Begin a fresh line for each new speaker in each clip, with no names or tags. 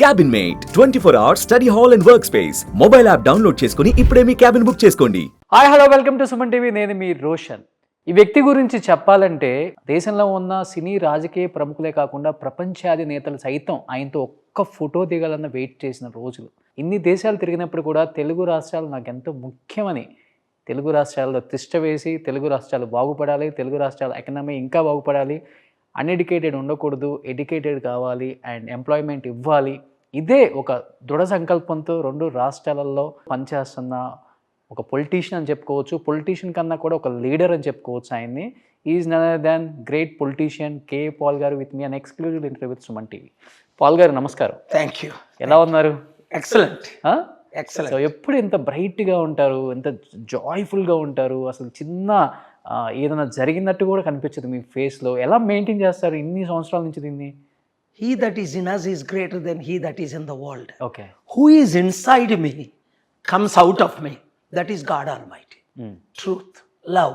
Cabin mate 24 hours study hall and work space mobile app download చేసుకుని ఇప్పుడే మీ cabin book చేసుకోండి.
Hi hello welcome to Suman TV. నేను మీ రోషన్. ఈ వ్యక్తి గురించి చెప్పాలంటే దేశంలో ఉన్న సినీ రాజకీయ ప్రముఖులే కాకుండా ప్రపంచాది నేతలు సైతం ఆయనతో ఒక్క ఫోటో దిగాలన్న వెయిట్ చేసిన రోజులు. ఇన్ని దేశాలు తిరిగినప్పుడు కూడా తెలుగు రాష్ట్రాలు నాకు ఎంతో ముఖ్యమని, తెలుగు రాష్ట్రాల్లో తిష్ట వేసి తెలుగు రాష్ట్రాలు బాగుపడాలి, తెలుగు రాష్ట్రాల ఎకనామీ ఇంకా బాగుపడాలి, అన్ఎడ్యుకేటెడ్ ఉండకూడదు, ఎడ్యుకేటెడ్ కావాలి అండ్ ఎంప్లాయ్మెంట్ ఇవ్వాలి. ఇదే ఒక దృఢ సంకల్పంతో రెండు రాష్ట్రాలలో పనిచేస్తున్న ఒక పొలిటీషియన్ అని చెప్పుకోవచ్చు. పొలిటీషియన్ కన్నా కూడా ఒక లీడర్ అని చెప్పుకోవచ్చు ఆయన్ని. Is none other than great politician K Paul గారు with me an exclusive interview with Suman TV. Paul గారు నమస్కారం.
Thank you.
ఎలా ఉన్నారు?
ఎక్సలెంట్.
సో ఎప్పుడు ఎంత బ్రైట్గా ఉంటారు, ఎంత జాయ్ఫుల్గా ఉంటారు, అసలు చిన్న ఏదైనా జరిగినట్టు కూడా కనిపించదు మీ ఫేస్లో. ఎలా మెయింటైన్ చేస్తారు ఇన్ని సంవత్సరాల నుంచి దీన్ని?
He that is in us is greater than he that is in the world.
Okay.
Who is inside me comes out of me. That is God Almighty. Truth, love,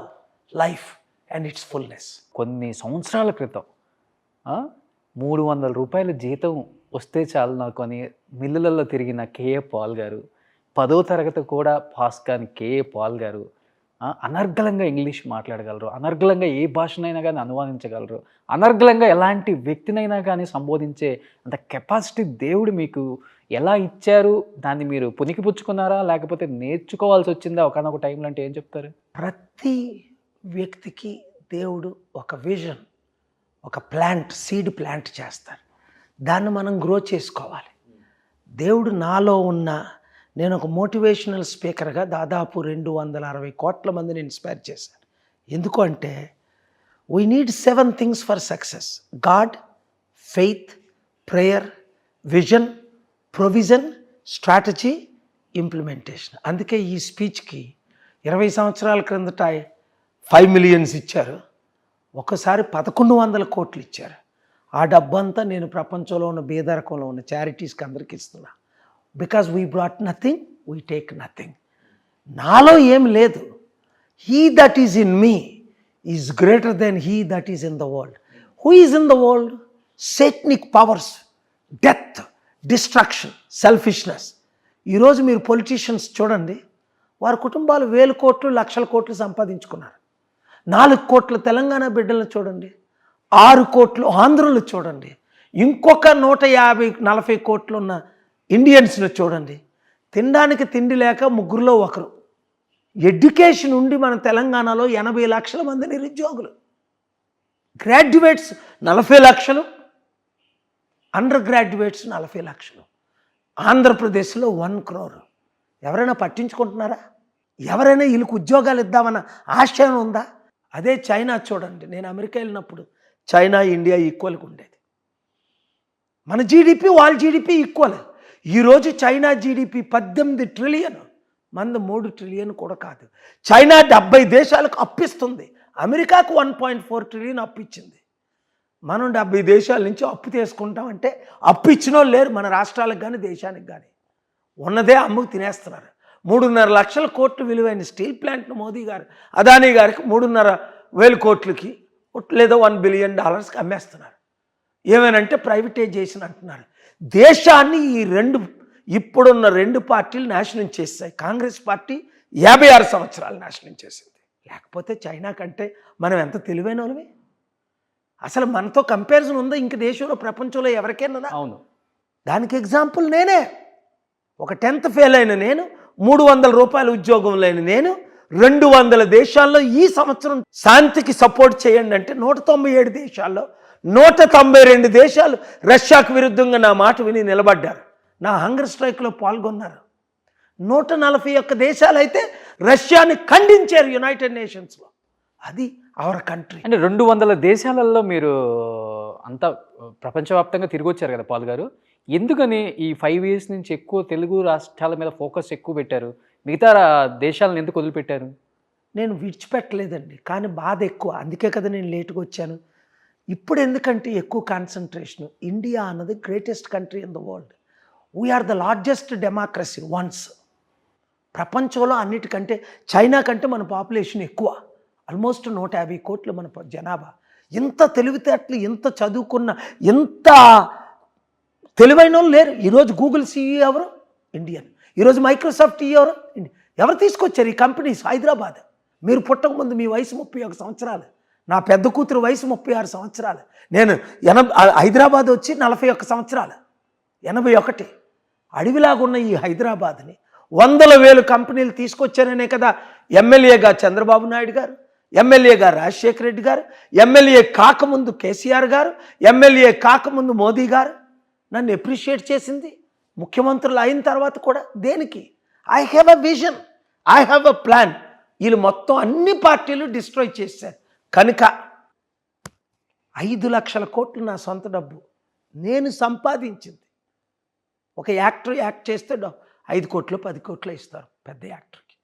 life and its fullness.
కొన్ని సంవత్సరాల క్రితం 300 రూపాయల జీతం వస్తే చాలు నాకు అని మిల్లులలో తిరిగిన కేఏ పాల్ గారు, 10వ తరగతి కూడా పాస్ కాని కేఏ పాల్ గారు అనర్గళంగా ఇంగ్లీష్ మాట్లాడగలరు, అనర్గళంగా ఏ భాషనైనా కానీ అనువాదించగలరు, అనర్గళంగా ఎలాంటి వ్యక్తినైనా కానీ సంబోధించే అంత కెపాసిటీ దేవుడు మీకు ఎలా ఇచ్చారు? దాన్ని మీరు పుణికిపుచ్చుకున్నారా లేకపోతే నేర్చుకోవాల్సి వచ్చిందా ఒకనొక టైంలో? అంటే ఏం చెప్తారు?
ప్రతి వ్యక్తికి దేవుడు ఒక విజన్, ఒక ప్లాంట్, సీడ్ ప్లాంట్ చేస్తారు. దాన్ని మనం గ్రో చేసుకోవాలి. దేవుడు నాలో ఉన్న, నేను ఒక మోటివేషనల్ స్పీకర్గా దాదాపు 260 కోట్ల మందిని ఇన్స్పైర్ చేశాను. ఎందుకు అంటే we need 7 things for success: God, faith, prayer, vision, provision, strategy, implementation. అందుకే ఈ స్పీచ్కి 20 సంవత్సరాల క్రిందట 5 మిలియన్స్ ఇచ్చారు, ఒకసారి 1100 కోట్లు ఇచ్చారు. ఆ డబ్బంతా నేను ప్రపంచంలో ఉన్న బేదరకంలో ఉన్న చారిటీస్కి అందరికి ఇస్తున్నా. Because we brought nothing, we take nothing. నాలో ఏం లేదు. He that is in me is greater than he that is in the world. Who is in the world? Satanic powers, death, destruction, selfishness. ఈరోజు మీరు politicians చూడండి, వారి కుటుంబాలు 1000 కోట్లు, లక్షల కోట్లు సంపాదించుకున్నారు. 4 కోట్ల తెలంగాణ బిడ్డలను చూడండి, 6 కోట్లు ఆంధ్రులు చూడండి, ఇంకొక 150-40 కోట్లు ఉన్న ఇండియన్స్ను చూడండి. తినడానికి తిండి లేక 3లో 1. ఎడ్యుకేషన్ ఉండి మన తెలంగాణలో 80 లక్షల మంది నిరుద్యోగులు, గ్రాడ్యుయేట్స్ 40 లక్షలు, అండర్ గ్రాడ్యుయేట్స్ 40 లక్షలు. ఆంధ్రప్రదేశ్లో 1 crore. ఎవరైనా పట్టించుకుంటున్నారా? ఎవరైనా వీళ్ళకి ఉద్యోగాలు ఇద్దామన్న ఆశయం ఉందా? అదే చైనా చూడండి. నేను అమెరికా వెళ్ళినప్పుడు చైనా, ఇండియా ఈక్వల్గా ఉండేది. మన జీడిపి వాళ్ళ జీడిపి ఈక్వల్. ఈరోజు చైనా జీడిపి 18 ట్రిలియన్, మనది 3 ట్రిలియన్ కూడా కాదు. చైనా 70 దేశాలకు అప్పిస్తుంది, అమెరికాకు 1.4 ట్రిలియన్ అప్పిచ్చింది. మనం 70 దేశాల నుంచి అప్పు తీసుకుంటామంటే అప్పు ఇచ్చిన వాళ్ళు లేరు మన రాష్ట్రాలకు కానీ దేశానికి కానీ. ఉన్నదే అమ్ముకు తినేస్తున్నారు. 3.5 లక్షల కోట్లు విలువైన స్టీల్ ప్లాంట్ను మోదీ గారు, అదానీ గారికి 3.5 కోట్లకి లేదా $1 బిలియన్ అమ్మేస్తున్నారు. ఏమేనంటే ప్రైవేటైజేషన్ అంటున్నారు. దేశాన్ని ఈ ఇప్పుడున్న 2 పార్టీలు నాశనం చేశాయి. కాంగ్రెస్ పార్టీ 56 సంవత్సరాలు నాశనం చేసింది. లేకపోతే చైనా కంటే మనం ఎంత తెలివైన వాళ్ళమే. అసలు మనతో కంపారిజన్ ఉందా ఇంక దేశంలో, ప్రపంచంలో ఎవరికైనా?
అవును.
దానికి ఎగ్జాంపుల్ నేనే. ఒక 10th ఫెయిల్ అయిన నేను, 300 రూపాయల ఉద్యోగం లేని నేను, 200 దేశాల్లో ఈ సంవత్సరం శాంతికి సపోర్ట్ చేయండి అంటే 197 దేశాల్లో 192 దేశాలు రష్యాకు విరుద్ధంగా నా మాట విని నిలబడ్డారు, నా హంగర్ స్ట్రైక్లో పాల్గొన్నారు. 141 దేశాలు అయితే రష్యాని ఖండించారు యునైటెడ్ నేషన్స్లో. అది అవర్ కంట్రీ.
అంటే 200 దేశాలలో మీరు అంతా ప్రపంచవ్యాప్తంగా తిరిగి వచ్చారు కదా పాల్ గారు. ఎందుకని ఈ 5 years నుంచి ఎక్కువ తెలుగు రాష్ట్రాల మీద ఫోకస్ ఎక్కువ పెట్టారు? మిగతా దేశాలను ఎందుకు వదిలిపెట్టారు?
నేను విడిచిపెట్టలేదండి, కానీ బాధ ఎక్కువ. అందుకే కదా నేను లేటుగా వచ్చాను. ఇప్పుడు ఎందుకంటే ఎక్కువ కాన్సన్ట్రేషన్. ఇండియా అన్నది greatest country in the world. We're the largest democracy ones. ప్రపంచంలో అన్నిటికంటే చైనా కంటే మన పాపులేషన్ ఎక్కువ, ఆల్మోస్ట్ 150 కోట్లు మన జనాభా. ఇంత తెలివితేటలు, ఇంత చదువుకున్న, ఇంత తెలివైన వాళ్ళు లేరు. ఈరోజు గూగుల్ సీఈఓ ఎవరు? ఇండియన్. ఈరోజు మైక్రోసాఫ్ట్ ఎవరు? ఎవరు తీసుకొచ్చారు ఈ కంపెనీస్? హైదరాబాద్. మీరు పుట్టకముందు మీ వయసు 31 సంవత్సరాలు, నా పెద్ద కూతురు వయసు 36 సంవత్సరాలు, నేను హైదరాబాద్ వచ్చి 41 సంవత్సరాలు, 81. అడవిలాగున్న ఈ హైదరాబాద్ని 100,000 కంపెనీలు తీసుకొచ్చారనే కదా ఎమ్మెల్యేగా చంద్రబాబు నాయుడు గారు, ఎమ్మెల్యేగా రాజశేఖర రెడ్డి గారు, ఎమ్మెల్యే కాకముందు కేసీఆర్ గారు, ఎమ్మెల్యే కాకముందు మోదీ గారు నన్ను అప్రిషియేట్ చేసింది. ముఖ్యమంత్రులు అయిన తర్వాత కూడా దేనికి? I have a vision, I have a plan. వీళ్ళు మొత్తం అన్ని పార్టీలు డిస్ట్రాయ్ చేశారు. కనుక 5 లక్షల కోట్లు నా సొంత డబ్బు, నేను సంపాదించింది. ఒక యాక్టర్ యాక్ట్ చేస్తే 5 కోట్లు 10 కోట్లు ఇస్తారు పెద్ద యాక్టర్కి.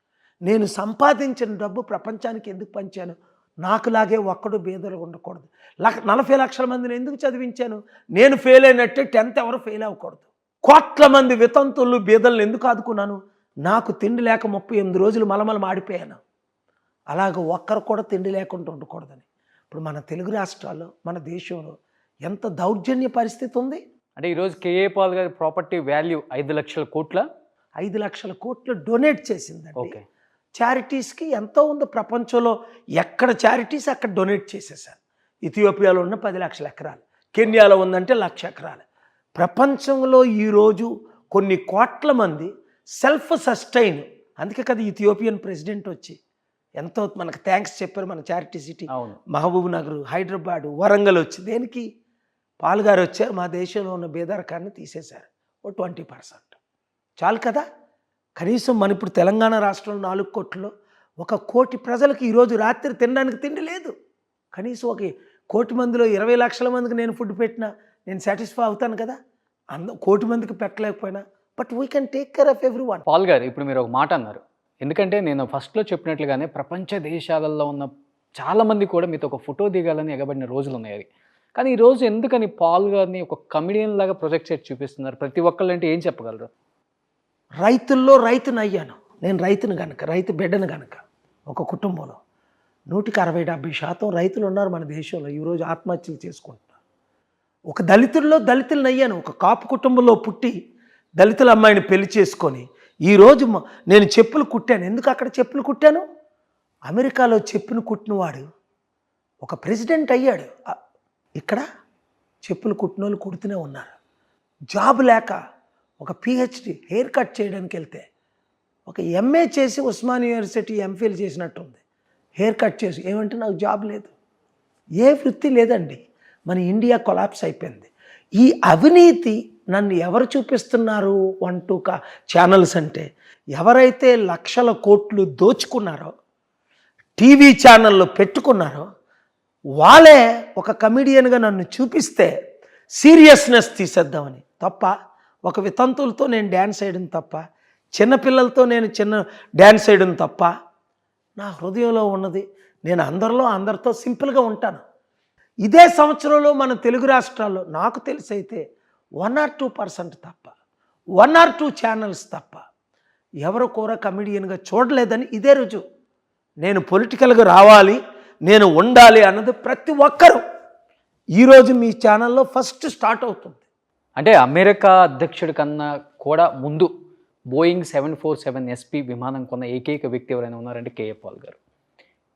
నేను సంపాదించిన డబ్బు ప్రపంచానికి ఎందుకు పంచాను? నాకులాగే ఒక్కడు బీదలు ఉండకూడదు. 40 లక్షల మందిని ఎందుకు చదివించాను? నేను ఫెయిల్ అయినట్టే 10th ఎవరు ఫెయిల్ అవ్వకూడదు. కోట్ల మంది వితంతులు బీదలను ఎందుకు ఆదుకున్నాను? నాకు తిండి లేక 38 రోజులు మలమల మాడిపోయాను. అలాగ ఒక్కరు కూడా తిండి లేకుండా ఉండకూడదని. ఇప్పుడు మన తెలుగు రాష్ట్రాల్లో, మన దేశంలో ఎంత దౌర్జన్య పరిస్థితి ఉంది.
అంటే ఈరోజు కేఏ పాల్ గారి ప్రాపర్టీ వాల్యూ 5 లక్షల కోట్ల
5 లక్షల కోట్లు డొనేట్ చేసిందండి.
ఓకే.
చారిటీస్కి ఎంతో ఉంది ప్రపంచంలో. ఎక్కడ చారిటీస్ అక్కడ డొనేట్ చేసేసారు. ఇథియోపియాలో ఉన్న 10 లక్షల ఎకరాలు, కెన్యాలో ఉందంటే 1,00,000 ఎకరాలు. ప్రపంచంలో ఈరోజు కొన్ని కోట్ల మంది సెల్ఫ్ సస్టైన్. అందుకే కదా ఇథియోపియన్ ప్రెసిడెంట్ వచ్చి ఎంతో మనకు థ్యాంక్స్ చెప్పారు. మన చారిటీ సిటీ మహబూబ్ నగర్, హైదరాబాద్, వరంగల్ వచ్చి దేనికి? పాల్గారు వచ్చారు, మా దేశంలో ఉన్న బేదరకాన్ని తీసేశారు. ఓ 20%. చాలు కదా. కనీసం మన ఇప్పుడు తెలంగాణ రాష్ట్రంలో 4 కోట్లలో 1 కోటి ప్రజలకు ఈరోజు రాత్రి తినడానికి తిండి లేదు. కనీసం 1 కోటి మందిలో 20 లక్షల మందికి నేను ఫుడ్ పెట్టినా నేను సాటిస్ఫై అవుతాను కదా. 1 కోటి మందికి పెట్టలేకపోయినా, but we can take care of everyone.
Paul గారు, ఇప్పుడు మీరు ఒక మాట అన్నారు. ఎందుకంటే నేను ఫస్ట్లో చెప్పినట్లుగానే ప్రపంచ దేశాలలో ఉన్న చాలామంది కూడా మీతో ఒక ఫోటో దిగాలని ఎగబడిన రోజులు ఉన్నాయి. అది కానీ ఈరోజు ఎందుకని పాల్ గారిని ఒక కమెడియన్ లాగా ప్రొజెక్ట్ చేసి చూపిస్తున్నారు? ప్రతి ఒక్కళ్ళు అంటే ఏం చెప్పగలరు?
రైతుల్లో రైతుని అయ్యాను నేను. రైతుని కనుక, రైతు బిడ్డను కనుక, ఒక కుటుంబంలో 160-70% రైతులు ఉన్నారు మన దేశంలో. ఈరోజు ఆత్మహత్యలు చేసుకుంటున్నారు. ఒక దళితుల్ని అయ్యాను. ఒక కాపు కుటుంబంలో పుట్టి దళితుల అమ్మాయిని పెళ్లి చేసుకొని ఈరోజు నేను చెప్పులు కుట్టాను. ఎందుకు అక్కడ చెప్పులు కుట్టాను? అమెరికాలో చెప్పులు కుట్టినవాడు ఒక ప్రెసిడెంట్ అయ్యాడు. ఇక్కడ చెప్పులు కుట్టిన వాళ్ళు కుడుతూనే ఉన్నారు. జాబ్ లేక ఒక పిహెచ్డి హెయిర్ కట్ చేయడానికి వెళ్తే ఒక ఎంఏ చేసి ఉస్మానియా యూనివర్సిటీ ఎంఫిల్ చేసినట్టుంది. హెయిర్ కట్ చేసి ఏమంటే నాకు జాబ్ లేదు. ఏ వృత్తి లేదండి. మన ఇండియా కొలాప్స్ అయిపోయింది. ఈ అవినీతి నన్ను ఎవరు చూపిస్తున్నారు? 1-2 ఛానల్స్ అంటే ఎవరైతే లక్షల కోట్లు దోచుకున్నారో, టీవీ ఛానళ్ళు పెట్టుకున్నారో వాళ్ళే ఒక కమెడియన్గా నన్ను చూపిస్తే సీరియస్నెస్ తీసేద్దామని తప్ప, ఒక వితంతులతో నేను డ్యాన్స్ వేయడం తప్ప, చిన్నపిల్లలతో నేను డ్యాన్స్ వేయడం తప్ప, నా హృదయంలో ఉన్నది నేను అందరితో సింపుల్గా ఉంటాను. ఇదే సంవత్సరంలో మన తెలుగు రాష్ట్రాల్లో నాకు తెలిసైతే 1 or 2% తప్ప, 1 or 2 ఛానల్స్ తప్ప ఎవరు కూడా కమెడియన్గా చూడలేదని ఇదే రుజువు. నేను పొలిటికల్గా రావాలి, నేను ఉండాలి అన్నది ప్రతి ఒక్కరూ ఈరోజు మీ ఛానల్లో ఫస్ట్ స్టార్ట్ అవుతుంది.
అంటే అమెరికా అధ్యక్షుడి కన్నా కూడా ముందు బోయింగ్ 747 SP విమానం కొన్న ఏకైక వ్యక్తి ఎవరైనా ఉన్నారంటే కేఏ పాల్ గారు.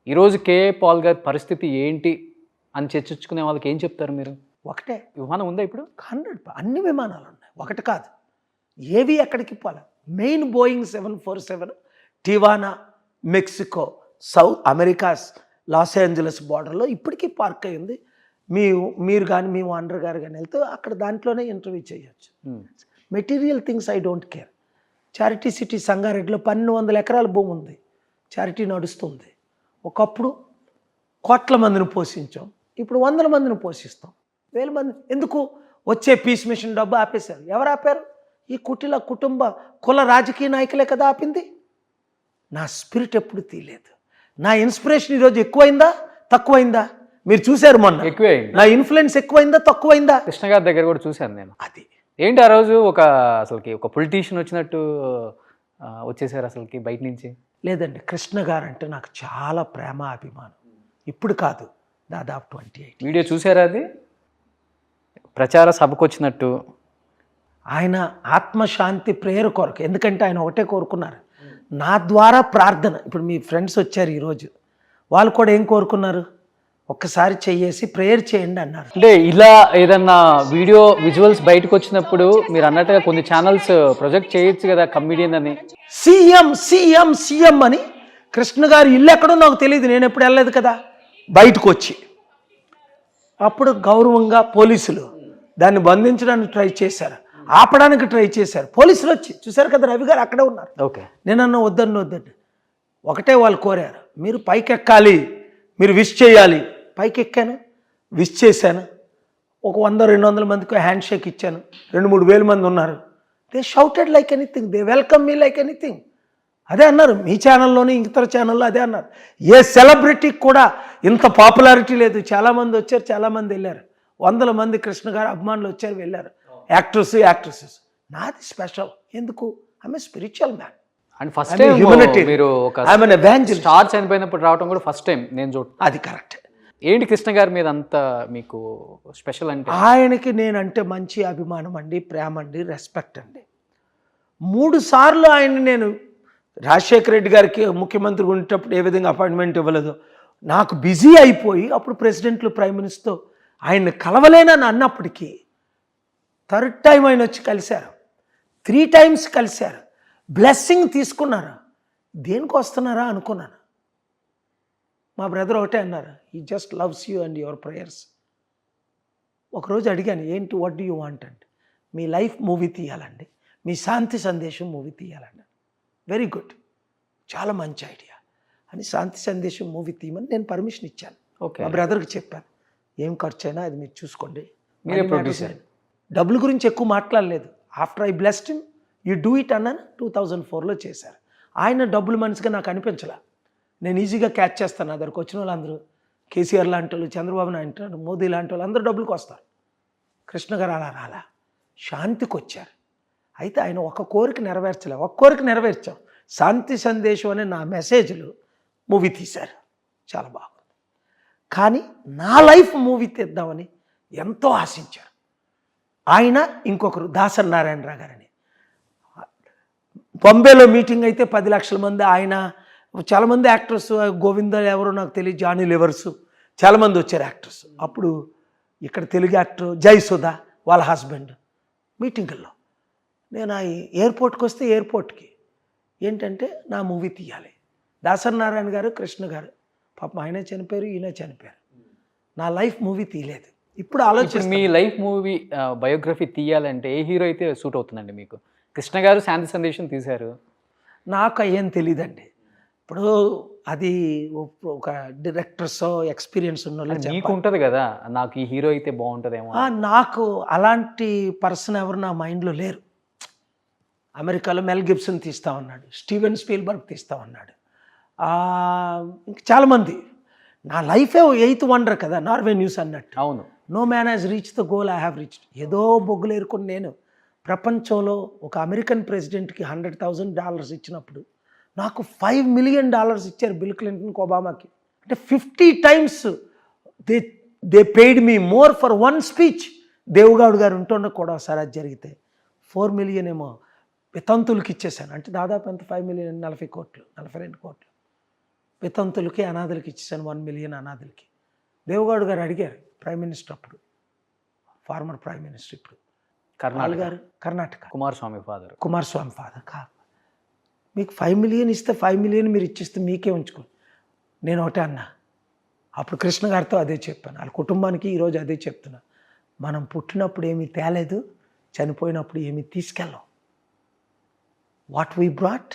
ఈరోజు కేఏ పాల్ గారి పరిస్థితి ఏంటి అని చర్చించుకునే వాళ్ళకి ఏం చెప్తారు మీరు?
ఒకటే
విమానం ఉందా ఇప్పుడు?
100 అన్ని విమానాలు ఉన్నాయి, ఒకటి కాదు. ఏవి ఎక్కడికి పోలే. Main Boeing 747 Tijuana, Mexico, south America's Los Angeles బార్డర్లో ఇప్పటికీ పార్క్ అయ్యింది. మీరు కానీ మీ ఓనర్ గారు కానీ వెళ్తే అక్కడ దాంట్లోనే ఇంటర్వ్యూ చేయొచ్చు. Material things I don't care. Charity city సంగారెడ్డిలో 1200 ఎకరాల భూమి ఉంది. చారిటీ నడుస్తుంది. ఒకప్పుడు కోట్ల మందిని పోషించాం, ఇప్పుడు 100 మందిని పోషిస్తాం. 1000 మంది ఎందుకు? వచ్చే పీస్ మిషన్ డబ్బు ఆపేశారు. ఎవరు ఆపారు? ఈ కుటుంబ కుల రాజకీయ నాయకులే కదా ఆపింది. నా స్పిరిట్ ఎప్పుడు తీయలేదు. నా ఇన్స్పిరేషన్ ఈరోజు ఎక్కువైందా తక్కువైందా? మీరు చూశారు మొన్న.
ఎక్కువైంది.
నా ఇన్ఫ్లుయెన్స్ ఎక్కువైందా తక్కువైందా?
కృష్ణ గారి దగ్గర కూడా చూశాను నేను.
అది
ఏంటి ఆ రోజు అసలుకి ఒక పొలిటీషియన్ వచ్చినట్టు వచ్చేసారు అసలుకి బయట నుంచి? లేదండి,
కృష్ణ గారు అంటే నాకు చాలా ప్రేమ అభిమానం. ఇప్పుడు కాదు, దాదాపు 28.
వీడియో చూసారా? అది ప్రచార సభకు వచ్చినట్టు
ఆయన ఆత్మశాంతి ప్రేయర్ కొరకు, ఎందుకంటే ఆయన ఒకటే కోరుకున్నారు, నా ద్వారా ప్రార్థన. ఇప్పుడు మీ ఫ్రెండ్స్ వచ్చారు ఈరోజు, వాళ్ళు కూడా ఏం కోరుకున్నారు, ఒక్కసారి చెయ్యేసి ప్రేయర్ చేయండి అన్నారు.
అంటే ఇలా ఏదన్నా వీడియో విజువల్స్ బయటకు వచ్చినప్పుడు మీరు అన్నట్టుగా కొన్ని ఛానల్స్ ప్రొజెక్ట్ చేయొచ్చు కదా కమిడియన్ అని.
సీఎం సీఎం సీఎం అని కృష్ణ గారి ఇల్లు ఎక్కడో నాకు తెలియదు, నేను ఎప్పుడు వెళ్ళలేదు కదా. బయటకు వచ్చి అప్పుడు గౌరవంగా పోలీసులు దాన్ని బంధించడానికి ట్రై చేశారు, ఆపడానికి ట్రై చేశారు. పోలీసులు వచ్చి చూశారు కదా, రవి గారు అక్కడే ఉన్నారు.
ఓకే,
నేనన్నా వద్దండి. ఒకటే వాళ్ళు కోరారు, మీరు పైకి ఎక్కాలి, మీరు విష్ చేయాలి. పైకి ఎక్కాను, విష్ చేశాను. ఒక 100-200 మందికి హ్యాండ్ షేక్ ఇచ్చాను. 2-3 వేల మంది ఉన్నారు. They shouted like anything, they welcome me like anything. అదే అన్నారు మీ ఛానల్లోని, ఇతర ఛానల్లో అదే అన్నారు. ఏ సెలబ్రిటీకి కూడా ఇంత పాపులారిటీ లేదు. చాలామంది వచ్చారు, చాలామంది వెళ్ళారు. 100 మంది కృష్ణ గారు అభిమానులు వచ్చారు, వెళ్ళారు. యాక్ట్రెసెస్. నాది స్పెషల్. ఎందుకు? I'm a spiritual man.
And first time మీరు ఒక స్టార్ చనిపోయినప్పుడు రావడం కూడా ఫస్ట్ టైం నేను చూడ.
అది కరెక్ట్.
ఏంటి కృష్ణ గారి మీద అంత మీకు స్పెషల్ అంటే?
ఆయనకి నేనంటే మంచి అభిమానం అండి, ప్రేమ అండి, రెస్పెక్ట్ అండి. 3 సార్లు ఆయన్ని నేను రాజశేఖర రెడ్డి గారికి ముఖ్యమంత్రి ఉండేటప్పుడు ఏ విధంగా అపాయింట్మెంట్ ఇవ్వలేదు, నాకు బిజీ అయిపోయి అప్పుడు ప్రెసిడెంట్లు ప్రైమ్ మినిస్టర్తో ఆయన్ని కలవలేనని అన్నప్పటికీ 3rd టైం ఆయన వచ్చి కలిశారు, 3 టైమ్స్ కలిశారు, బ్లెస్సింగ్ తీసుకున్నారు. దేనికి వస్తున్నారా అనుకున్నాను. మా బ్రదర్ ఒకటే అన్నారు, he just loves you and your prayers. ఒకరోజు అడిగాను, ఏంటి, వాట్ డూ యూ వాంట్ అంటే, మీ లైఫ్ మూవీ తీయాలండి, మీ శాంతి సందేశం మూవీ తీయాలండి. వెరీ గుడ్, చాలా మంచి ఐడియా అని శాంతి సందేశం మూవీ తీయమని నేను పర్మిషన్ ఇచ్చాను.
ఓకే,
మా బ్రదర్కి చెప్పాను, ఏం ఖర్చు అయినా అది మీరు చూసుకోండి,
మీరే ప్రొడ్యూసర్.
డబ్బుల గురించి ఎక్కువ మాట్లాడలేదు. After I blessed him, you do it అన్నాను. 2004లో చేశారు. ఆయన డబ్బులు మనిషిగా నాకు అనిపించలే. నేను ఈజీగా క్యాచ్ చేస్తాను. నా దగ్గరకు వచ్చిన వాళ్ళందరూ కేసీఆర్ లాంటి వాళ్ళు, చంద్రబాబు నాయుడు అంటారు, మోదీ లాంటి వాళ్ళు అందరూ డబ్బులకు వస్తారు. కృష్ణ గారు అలా రాలా, శాంతికి వచ్చారు. అయితే ఆయన ఒక కోరిక నెరవేర్చలే, ఒక కోరిక నెరవేర్చాం. శాంతి సందేశం అనే నా మెసేజ్లు మూవీ తీశారు, చాలా బాగుంది. కానీ నా లైఫ్ మూవీ తీద్దామని ఎంతో ఆశించారు. ఆయన ఇంకొకరు దాసరి నారాయణరావు గారని, బాంబేలో మీటింగ్ అయితే 10 లక్షల మంది, ఆయన చాలామంది యాక్టర్స్, గోవింద ఎవరో నాకు తెలియదు, జానీ లివర్స్, చాలామంది వచ్చారు యాక్టర్స్. అప్పుడు ఇక్కడ తెలుగు యాక్టర్ జయసుధ వాళ్ళ హస్బెండ్ మీటింగుల్లో, నేను ఆ ఎయిర్పోర్ట్కి వస్తే ఎయిర్పోర్ట్కి ఏంటంటే నా మూవీ తీయాలి. దాసరి నారాయణ గారు, కృష్ణ గారు, పాపం ఆయన చనిపోయారు, ఈయన చనిపోయారు. నా లైఫ్ మూవీ తీయలేదు. ఇప్పుడు ఆలోచన,
మీ లైఫ్ మూవీ బయోగ్రఫీ తీయాలంటే ఏ హీరో అయితే సూట్ అవుతుందండి మీకు? కృష్ణ గారు శాంతి సందేశం తీశారు,
నాకు ఏం తెలియదండి. ఇప్పుడు అది ఒక డైరెక్టర్స్ ఎక్స్పీరియన్స్ ఉన్న
మీకు ఉంటుంది కదా, నాకు ఈ హీరో అయితే బాగుంటుందేమో.
నాకు అలాంటి పర్సన్ ఎవరు నా మైండ్లో లేరు. అమెరికాలో మెల్ గిబ్సన్ తీస్తా ఉన్నాడు, స్టీవెన్ స్పీల్బర్గ్ తీస్తా ఉన్నాడు, ఇంకా చాలామంది. నా లైఫే 8th వండర్ కదా, నార్వే న్యూస్ అన్నట్టు.
అవును,
no man has reach the goal I have reached. ఏదో బొగ్గులు ఏరుకుని నేను ప్రపంచంలో ఒక అమెరికన్ ప్రెసిడెంట్కి $100,000 ఇచ్చినప్పుడు నాకు $5 మిలియన్ ఇచ్చారు బిల్ క్లింటన్కి, ఒబామాకి. అంటే 50 times they paid me more for 1 speech. Devegowda గారు ఉంటున్న కూడా ఒకసారి అది జరిగితే 4 మిలియన్ ఏమో వితంతులకి ఇచ్చేసాను. అంటే దాదాపు ఎంత, 5 మిలియన్, 40 కోట్లు, 42 కోట్లు వితంతులకి, అనాథలకి ఇచ్చేసాను. 1 మిలియన్ అనాథలకి. దేవుగౌడ్ గారు అడిగారు, ప్రైమ్ మినిస్టర్ అప్పుడు, ఫార్మర్ ప్రైమ్ మినిస్టర్ ఇప్పుడు, కర్ణాటక, కుమారస్వామి ఫాదర్ కాదు, మీకు 5 మిలియన్ ఇస్తే 5 మిలియన్ మీరు ఇచ్చిస్తే మీకే ఉంచుకోండి. నేను ఒకటే అన్నా, అప్పుడు కృష్ణ గారితో అదే చెప్పాను, వాళ్ళ కుటుంబానికి ఈరోజు అదే చెప్తున్నా. మనం పుట్టినప్పుడు ఏమీ తేలేదు, చనిపోయినప్పుడు ఏమీ తీసుకెళ్ళాం. What we brought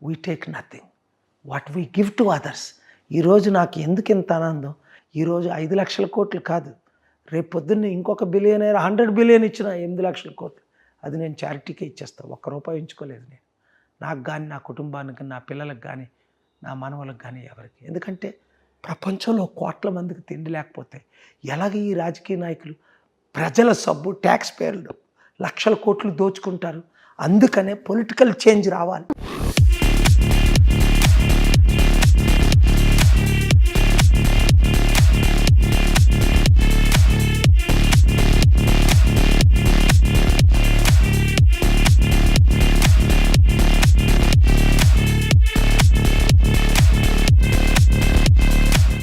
we take nothing, what we give to others. ఈరోజు నాకు ఎందుకు ఇంత ఆనందం, ఈరోజు 5 లక్షల కోట్లు కాదు, రేపు పొద్దున్నే ఇంకొక బిలియనర్ 100 బిలియన్ ఇచ్చిన 8 లక్షల కోట్లు, అది నేను చారిటీకే ఇచ్చేస్తాను. ₹1 ఉంచుకోలేదు నేను, నాకు కానీ, నా కుటుంబానికి, నా పిల్లలకు కానీ, నా మనవలకు కానీ, ఎవరికి. ఎందుకంటే ప్రపంచంలో కోట్ల మందికి తిండి లేకపోతే ఎలాగ ఈ రాజకీయ నాయకులు ప్రజల సబ్బు, ట్యాక్స్ పేర్లు లక్షల కోట్లు దోచుకుంటారు. అందుకనే పొలిటికల్ చేంజ్ రావాలి.